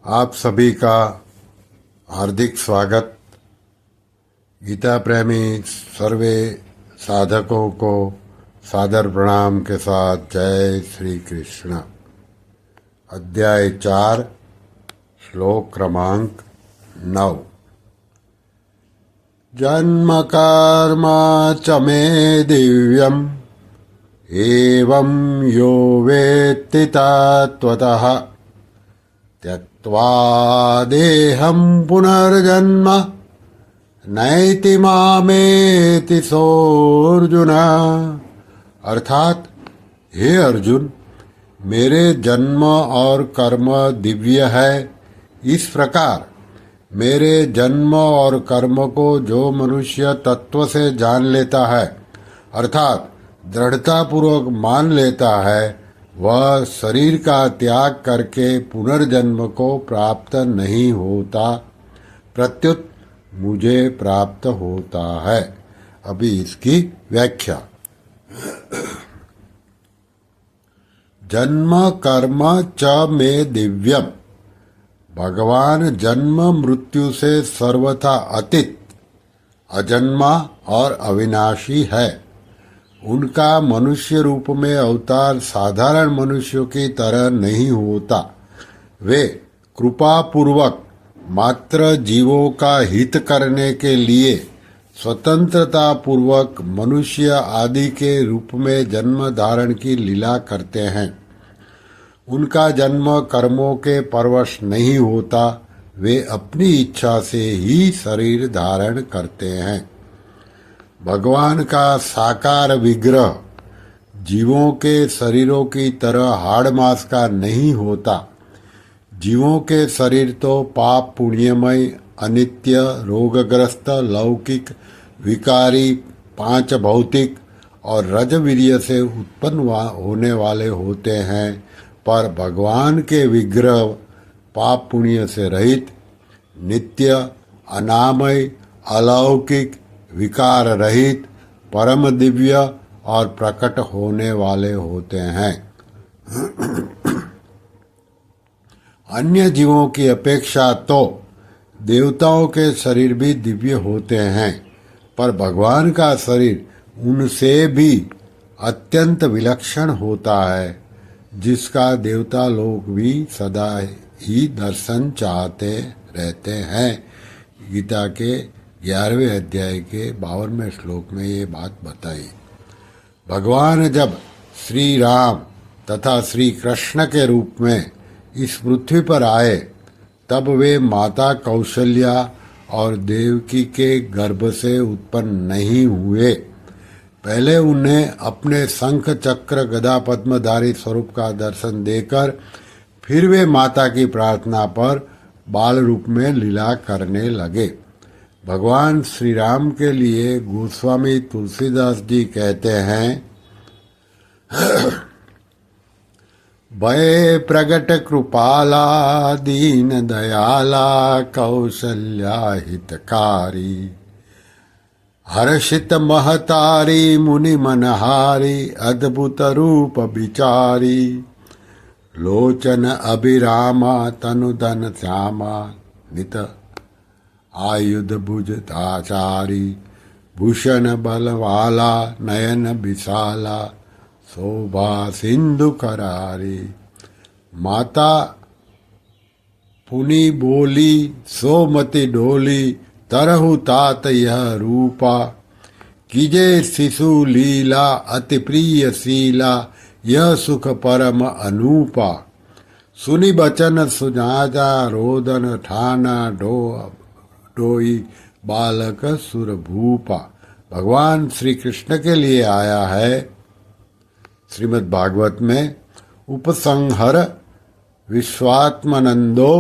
आप सभी का हार्दिक स्वागत। गीता प्रेमी सर्वे साधकों को सादर प्रणाम के साथ जय श्री कृष्ण। अध्याय 4 श्लोक क्रमांक 9। जन्म कर्म च मे दिव्यम् एवं यो वेत्ति तत्त्वतः त्यक्त्वा देहं पुनर्जन्म नैति मामेति सोऽर्जुन। अर्थात, हे अर्जुन, मेरे जन्म और कर्म दिव्य है। इस प्रकार मेरे जन्म और कर्म को जो मनुष्य तत्व से जान लेता है, अर्थात दृढ़तापूर्वक मान लेता है, वह शरीर का त्याग करके पुनर्जन्म को प्राप्त नहीं होता, प्रत्युत मुझे प्राप्त होता है। अभी इसकी व्याख्या। जन्म कर्म च मे दिव्यम। भगवान जन्म मृत्यु से सर्वथा अतीत, अजन्मा और अविनाशी है। उनका मनुष्य रूप में अवतार साधारण मनुष्यों की तरह नहीं होता। वे कृपा पूर्वक मात्र जीवों का हित करने के लिए स्वतंत्रता पूर्वक मनुष्य आदि के रूप में जन्म धारण की लीला करते हैं। उनका जन्म कर्मों के परवश नहीं होता। वे अपनी इच्छा से ही शरीर धारण करते हैं। भगवान का साकार विग्रह जीवों के शरीरों की तरह हाड़ मांस का नहीं होता। जीवों के शरीर तो पाप पुण्यमय, अनित्य, रोगग्रस्त, लौकिक, विकारी, 5 भौतिक और रजवीर्य से उत्पन्न होने वाले होते हैं, पर भगवान के विग्रह पाप पुण्य से रहित, नित्य, अनामय, अलौकिक, विकार रहित, परम दिव्य और प्रकट होने वाले होते हैं। अन्य जीवों की अपेक्षा तो देवताओं के शरीर भी दिव्य होते हैं, पर भगवान का शरीर उनसे भी अत्यंत विलक्षण होता है, जिसका देवता लोग भी सदा ही दर्शन चाहते रहते हैं। गीता के 11वें अध्याय के 52वें श्लोक में ये बात बताई। भगवान जब श्री राम तथा श्री कृष्ण के रूप में इस पृथ्वी पर आए, तब वे माता कौशल्या और देवकी के गर्भ से उत्पन्न नहीं हुए। पहले उन्हें अपने शंख चक्र गदा पद्मधारी स्वरूप का दर्शन देकर फिर वे माता की प्रार्थना पर बाल रूप में लीला करने लगे। भगवान श्री राम के लिए गोस्वामी तुलसीदास जी कहते हैं, भय प्रगट कृपाला दीन दयाला कौशल्या हितकारी हर्षित महतारी मुनि मनहारी अद्भुत रूप विचारी लोचन अभिरामा तनुधन श्यामा नित आयुध भुजताचारी भूषण बलवाला नयन विशाला शोभा सिंधु करारी। माता पुनि बोली सोमति डोली तरहु तात यह रूपा कीजे शिशु लीला अति प्रिय शीला यह सुख परम अनूपा सुनि बचन सुजाजा रोदन ठाना डोई बालक सुर भूपा। भगवान श्री कृष्ण के लिए आया है। श्रीमद् भागवत में उपसंहर विश्वात्मनंदो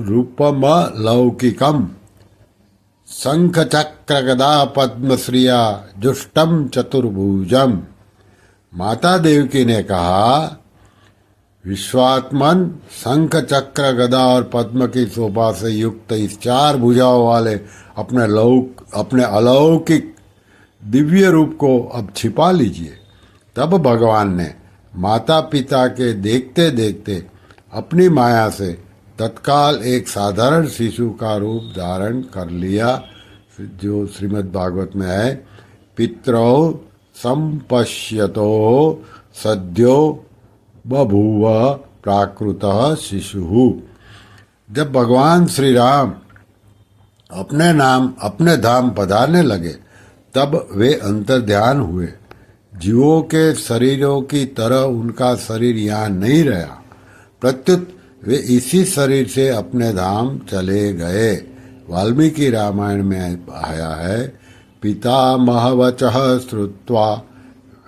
रूपम लौकिकम शंख चक्र गदा पद्मश्रिया जुष्टम चतुर्भुजम। माता देवकी ने कहा, विश्वात्मन शंख चक्र गदा और पद्म की शोभा से युक्त इस 4 भुजाओं वाले अपने अलौकिक दिव्य रूप को अब छिपा लीजिए। तब भगवान ने माता पिता के देखते देखते अपनी माया से तत्काल एक साधारण शिशु का रूप धारण कर लिया, जो श्रीमद् भागवत में है। पितरौ संपश्यतो सद्यो बभूव प्राकृतः शिशु। जब भगवान श्री राम अपने धाम पधारने लगे, तब वे अंतर्ध्यान हुए। जीवों के शरीरों की तरह उनका शरीर यहाँ नहीं रहा, प्रत्युत वे इसी शरीर से अपने धाम चले गए। वाल्मीकि रामायण में आया है, पितामहवचः श्रुत्वा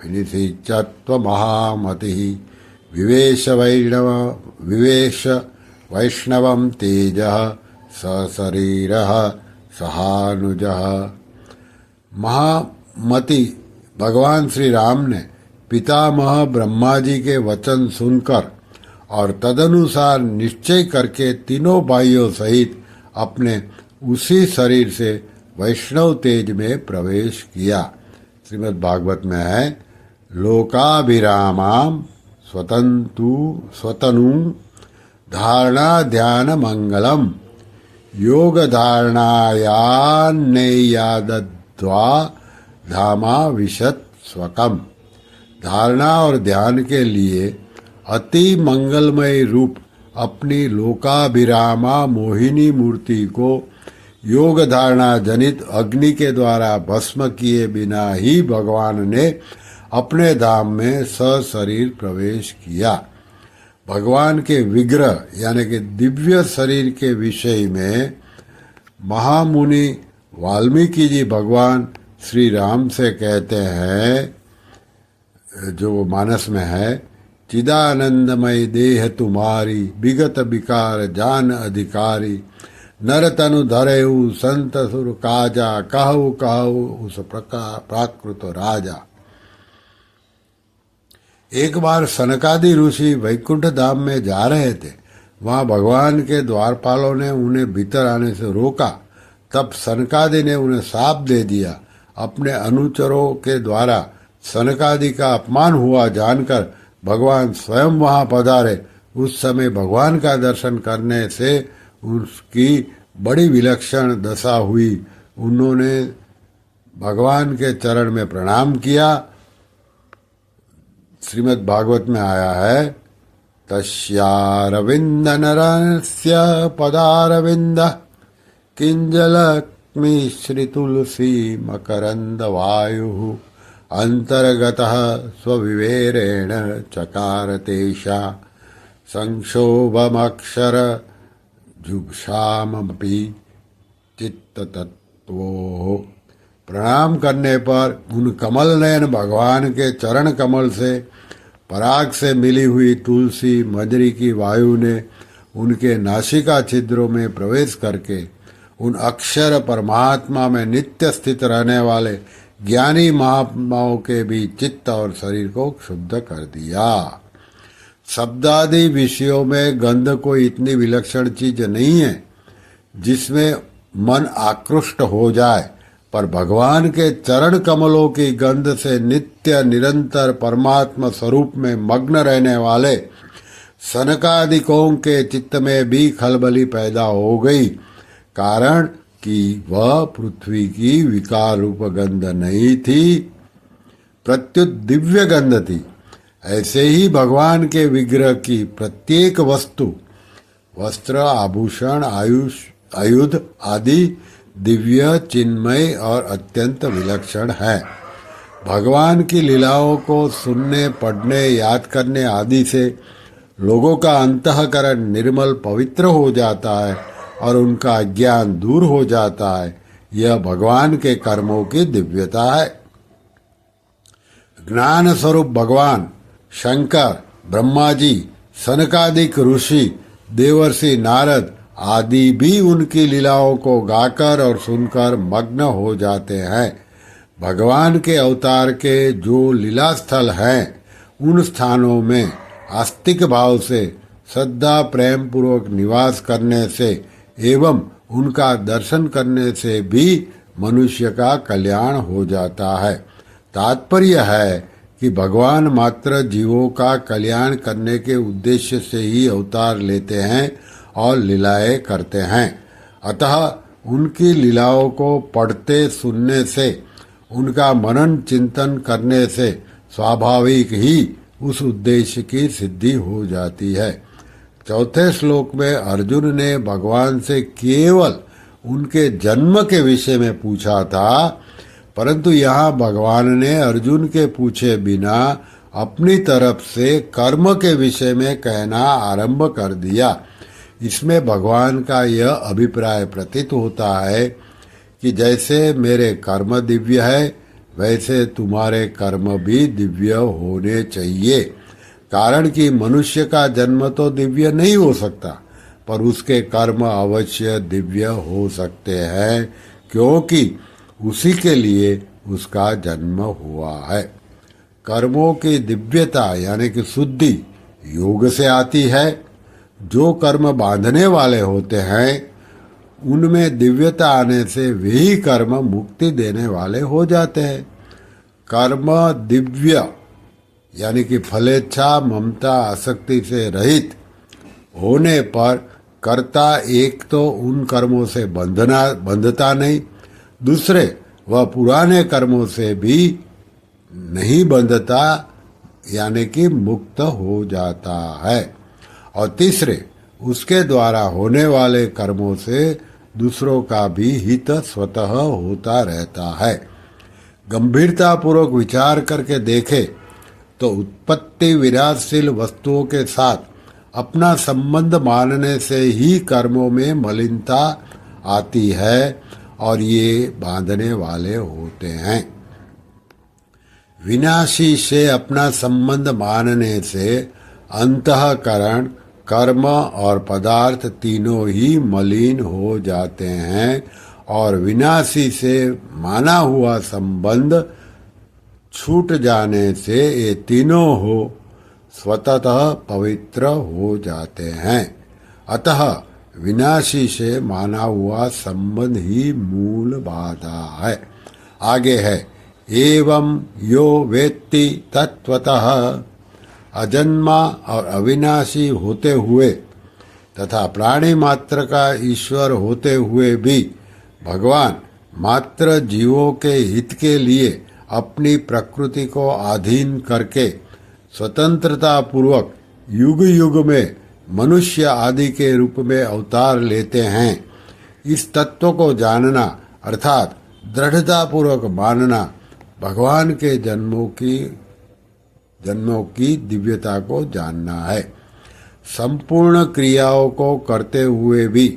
विनिषिच्य महामतिः विवेश वैष्णवं तेजः सशरीरः सहानुजः। महामति भगवान श्री राम ने पितामह ब्रह्मा जी के वचन सुनकर और तदनुसार निश्चय करके तीनों भाइयों सहित अपने उसी शरीर से वैष्णव तेज में प्रवेश किया। श्रीमद् भागवत में है, लोकाभिरामाम स्वतनु धारणा ध्यान मंगलम योग धारणायान्नेयादद्वा धामा विशत स्वकम। धारणा और ध्यान के लिए अति मंगलमय रूप अपनी लोकाभिरामा मोहिनी मूर्ति को योग धारणा जनित अग्नि के द्वारा भस्म किए बिना ही भगवान ने अपने धाम में सशरीर प्रवेश किया। भगवान के विग्रह यानी कि दिव्य शरीर के विषय में महामुनि वाल्मीकि जी भगवान श्री राम से कहते हैं, जो मानस में है, चिदानंदमय देह तुम्हारी विगत विकार जान अधिकारी नर तनु धरेऊ संत सुर काजा कहु कहु उस प्राकृत राजा। एक बार सनकादि ऋषि वैकुंठ धाम में जा रहे थे। वहां भगवान के द्वारपालों ने उन्हें भीतर आने से रोका। तब सनकादि ने उन्हें शाप दे दिया। अपने अनुचरों के द्वारा सनकादि का अपमान हुआ जानकर भगवान स्वयं वहां पधारे। उस समय भगवान का दर्शन करने से उसकी बड़ी विलक्षण दशा हुई। उन्होंने भगवान के चरण में प्रणाम किया। श्रीमद् भागवत में आया है, तस्यारविंद नरस्य पदारविंद किंजलक्ष्मी श्री तुलसी मकरंद वायु अंतर्गतः स्वविवेरेण चकार तेषा संक्षोभमक्षर जुक्षामपि चित्ततत्वो। प्रणाम करने पर उन कमल नयन भगवान के चरण कमल से पराग से मिली हुई तुलसी मजरी की वायु ने उनके नासिका छिद्रों में प्रवेश करके उन अक्षर परमात्मा में नित्य स्थित रहने वाले ज्ञानी महात्माओं के भी चित्त और शरीर को शुद्ध कर दिया। शब्दादि विषयों में गंध कोई इतनी विलक्षण चीज नहीं है जिसमें मन आकृष्ट हो जाए, पर भगवान के चरण कमलों की गंध से नित्य निरंतर परमात्मा स्वरूप में मग्न रहने वाले सनकादिकों के चित्त में भी खलबली पैदा हो गई। कारण कि वह पृथ्वी की विकार रूप गंध नहीं थी, प्रत्युत दिव्य गंध थी। ऐसे ही भगवान के विग्रह की प्रत्येक वस्तु, वस्त्र, आभूषण, आयुध आदि दिव्य, चिन्मय और अत्यंत विलक्षण है। भगवान की लीलाओं को सुनने, पढ़ने, याद करने आदि से लोगों का अंतःकरण निर्मल पवित्र हो जाता है और उनका अज्ञान दूर हो जाता है। यह भगवान के कर्मों की दिव्यता है। ज्ञान स्वरूप भगवान शंकर, ब्रह्मा जी, सनकादिक ऋषि, देवर्षि नारद आदि भी उनकी लीलाओं को गाकर और सुनकर मग्न हो जाते हैं। भगवान के अवतार के जो लीला स्थल हैं, उन स्थानों में आस्तिक भाव से श्रद्धा प्रेम पूर्वक निवास करने से एवं उनका दर्शन करने से भी मनुष्य का कल्याण हो जाता है। तात्पर्य है कि भगवान मात्र जीवों का कल्याण करने के उद्देश्य से ही अवतार लेते हैं और लीलाएं करते हैं। अतः उनकी लीलाओं को पढ़ते सुनने से, उनका मनन चिंतन करने से स्वाभाविक ही उस उद्देश्य की सिद्धि हो जाती है। चौथे श्लोक में अर्जुन ने भगवान से केवल उनके जन्म के विषय में पूछा था, परंतु यहाँ भगवान ने अर्जुन के पूछे बिना अपनी तरफ से कर्म के विषय में कहना आरंभ कर दिया। इसमें भगवान का यह अभिप्राय प्रतीत होता है कि जैसे मेरे कर्म दिव्य है, वैसे तुम्हारे कर्म भी दिव्य होने चाहिए। कारण कि मनुष्य का जन्म तो दिव्य नहीं हो सकता, पर उसके कर्म अवश्य दिव्य हो सकते हैं, क्योंकि उसी के लिए उसका जन्म हुआ है। कर्मों की दिव्यता यानी कि शुद्धि योग से आती है। जो कर्म बांधने वाले होते हैं उनमें दिव्यता आने से वही कर्म मुक्ति देने वाले हो जाते हैं। कर्म दिव्य यानी कि फलेच्छा ममता आसक्ति से रहित होने पर कर्ता एक तो उन कर्मों से बंधता नहीं, दूसरे वह पुराने कर्मों से भी नहीं बंधता यानी कि मुक्त हो जाता है, और तीसरे उसके द्वारा होने वाले कर्मों से दूसरों का भी हित स्वतः होता रहता है। गंभीरता पूर्वक विचार करके देखे तो उत्पत्ति विनाशशील वस्तुओं के साथ अपना संबंध मानने से ही कर्मों में मलिनता आती है और ये बांधने वाले होते हैं। विनाशी से अपना संबंध मानने से अंतःकरण, कर्म और पदार्थ तीनों ही मलिन हो जाते हैं, और विनाशी से माना हुआ संबंध छूट जाने से ये तीनों हो स्वतः पवित्र हो जाते हैं। अतः विनाशी से माना हुआ संबंध ही मूल बाधा है। आगे है, एवं यो वेत्ति तत्वतः, अजन्मा और अविनाशी होते हुए तथा प्राणी मात्र का ईश्वर होते हुए भी भगवान मात्र जीवों के हित के लिए अपनी प्रकृति को अधीन करके स्वतंत्रता पूर्वक युग युग में मनुष्य आदि के रूप में अवतार लेते हैं। इस तत्व को जानना अर्थात दृढ़ता पूर्वक मानना भगवान के जन्मों की दिव्यता को जानना है। संपूर्ण क्रियाओं को करते हुए भी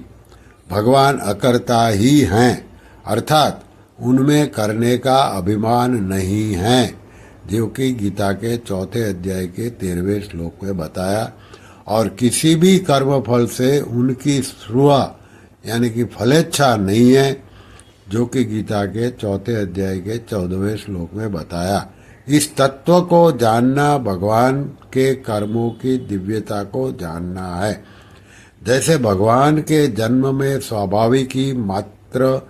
भगवान अकर्ता ही हैं, अर्थात उनमें करने का अभिमान नहीं है, जो कि गीता के 4 अध्याय के 13वें श्लोक में बताया। और किसी भी कर्म फल से उनकी स्पृहा यानी कि फलेच्छा नहीं है, जो कि गीता के 4 अध्याय के 14वें श्लोक में बताया। इस तत्व को जानना भगवान के कर्मों की दिव्यता को जानना है। जैसे भगवान के जन्म में स्वाभाविक ही मात्र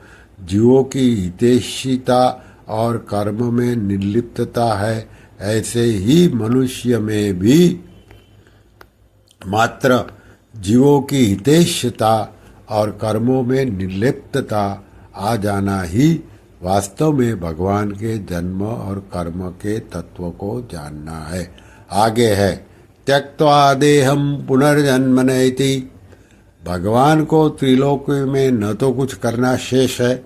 जीवों की हितैषिता और कर्म में निर्लिप्तता है, ऐसे ही मनुष्य में भी मात्र जीवों की हितैषिता और कर्मों में निर्लिप्तता आ जाना ही वास्तव में भगवान के जन्म और कर्म के तत्व को जानना है। आगे है, त्यक्त्वा देहं पुनर्जन्म नैति। भगवान को त्रिलोकी में न तो कुछ करना शेष है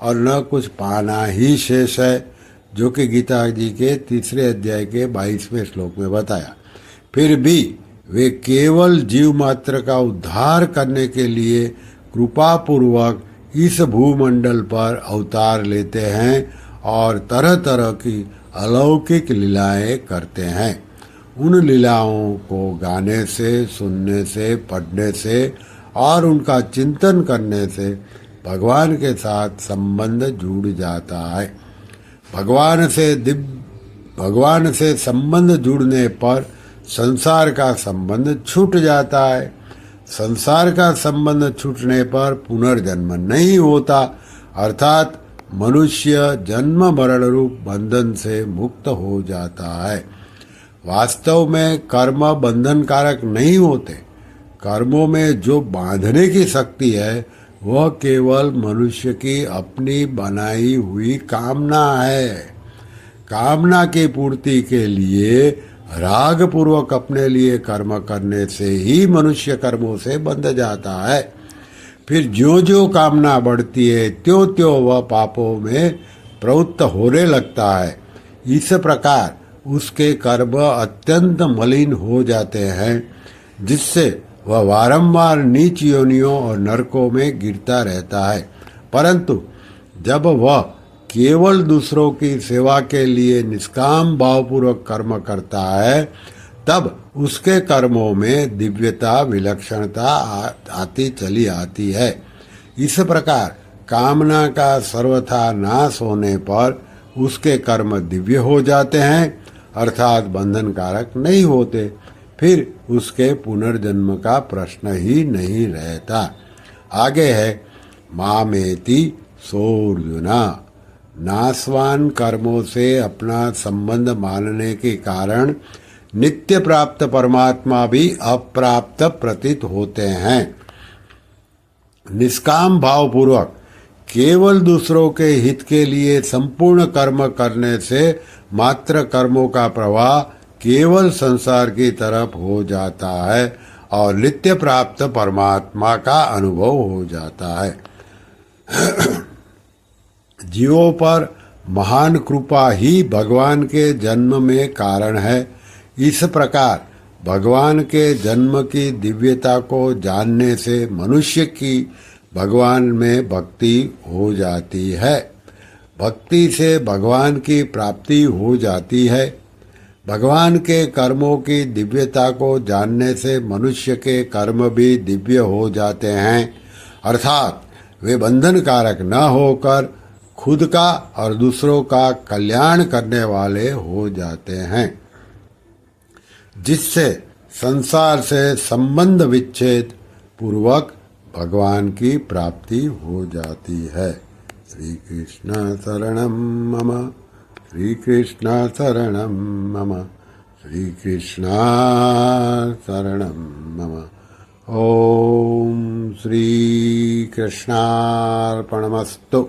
और न कुछ पाना ही शेष है, जो कि गीता जी के 3 अध्याय के 22वें श्लोक में बताया। फिर भी वे केवल जीव मात्र का उद्धार करने के लिए कृपा पूर्वक इस भूमंडल पर अवतार लेते हैं और तरह तरह की अलौकिक लीलाएं करते हैं। उन लीलाओं को गाने से, सुनने से, पढ़ने से और उनका चिंतन करने से भगवान के साथ संबंध जुड़ जाता है। भगवान से संबंध जुड़ने पर संसार का संबंध छूट जाता है। संसार का संबंध छूटने पर पुनर्जन्म नहीं होता, अर्थात मनुष्य जन्म मरण रूप बंधन से मुक्त हो जाता है। वास्तव में कर्म बंधन कारक नहीं होते। कर्मों में जो बांधने की शक्ति है वह केवल मनुष्य की अपनी बनाई हुई कामना है। कामना की पूर्ति के लिए राग पूर्वक अपने लिए कर्म करने से ही मनुष्य कर्मों से बंध जाता है। फिर ज्यों ज्यों कामना बढ़ती है त्यों त्यों वह पापों में प्रवृत्त होने लगता है। इस प्रकार उसके कर्म अत्यंत मलिन हो जाते हैं, जिससे वह वारंवार नीच योनियों और नरकों में गिरता रहता है। परंतु जब वह केवल दूसरों की सेवा के लिए निष्काम भावपूर्वक कर्म करता है, तब उसके कर्मों में दिव्यता विलक्षणता आती चली आती है। इस प्रकार कामना का सर्वथा नाश होने पर उसके कर्म दिव्य हो जाते हैं, अर्थात बंधन कारक नहीं होते। फिर उसके पुनर्जन्म का प्रश्न ही नहीं रहता। आगे है मामेति सोर्जुना। नाशवान कर्मों से अपना संबंध मानने के कारण नित्य प्राप्त परमात्मा भी अप्राप्त प्रतीत होते हैं। निष्काम भाव पूर्वक केवल दूसरों के हित के लिए संपूर्ण कर्म करने से मात्र कर्मों का प्रवाह केवल संसार की तरफ हो जाता है और नित्य प्राप्त परमात्मा का अनुभव हो जाता है। जीवों पर महान कृपा ही भगवान के जन्म में कारण है। इस प्रकार भगवान के जन्म की दिव्यता को जानने से मनुष्य की भगवान में भक्ति हो जाती है। भक्ति से भगवान की प्राप्ति हो जाती है। भगवान के कर्मों की दिव्यता को जानने से मनुष्य के कर्म भी दिव्य हो जाते हैं, अर्थात वे बंधन कारक न होकर खुद का और दूसरों का कल्याण करने वाले हो जाते हैं, जिससे संसार से संबंध विच्छेद पूर्वक भगवान की प्राप्ति हो जाती है। श्री कृष्ण शरणं मम, श्री कृष्ण शरणं मम, श्री कृष्ण शरणं मम। ओम श्री कृष्णार्पणमस्तु।